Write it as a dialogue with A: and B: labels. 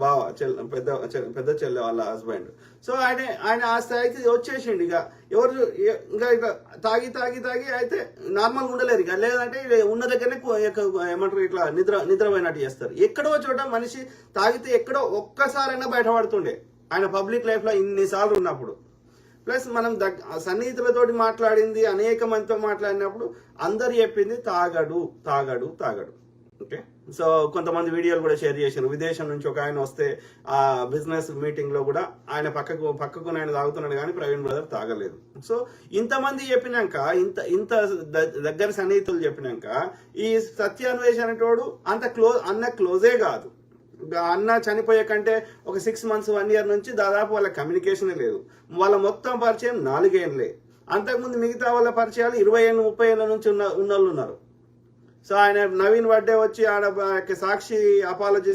A: బావ పెద్ద చెల్లె వాళ్ళ హస్బెండ్. సో ఆయన ఆ స్థాయికి వచ్చేసిండు. ఇక ఎవరు ఇంకా ఇక తాగి తాగి తాగి అయితే నార్మల్గా ఉండలేరు. ఇక లేదంటే ఉన్న దగ్గరనే ఏమంటారు ఇట్లా నిద్రపోయినట్టు చేస్తారు. ఎక్కడో చోట మనిషి తాగితే ఎక్కడో ఒక్కసారైనా బయటపడుతుండే ఆయన పబ్లిక్ లైఫ్ లో ఇన్నిసార్లు ఉన్నప్పుడు. ప్లస్ మనం సన్నిహితులతోటి మాట్లాడింది, అనేక మందితో మాట్లాడినప్పుడు అందరు చెప్పింది తాగడు తాగడు తాగడు. ఓకే, సో కొంతమంది వీడియోలు కూడా షేర్ చేశారు. విదేశం నుంచి ఒక ఆయన వస్తే ఆ బిజినెస్ మీటింగ్ లో కూడా ఆయన పక్కకు ఆయన తాగుతున్నాడు కానీ ప్రవీణ్ బ్రదర్ తాగలేదు. సో ఇంతమంది చెప్పినాక, ఇంత దగ్గర సన్నిహితులు చెప్పినాక ఈ సత్యాన్వేషణ అనేటోడు అన్న క్లోజే కాదు. అన్న చనిపోయే కంటే ఒక 6 months 1 year నుంచి దాదాపు వాళ్ళ కమ్యూనికేషనే లేదు. వాళ్ళ మొత్తం పరిచయం 4 ఏళ్ళే. అంతకుముందు మిగతా వాళ్ళ పరిచయాలు 20 ఏళ్ళు 30 ఏళ్ళ నుంచి ఉన్నోళ్ళు ఉన్నారు. సో ఆయన నవీన్ బర్త్డే వచ్చి ఆడ సాక్షి అపాలజీ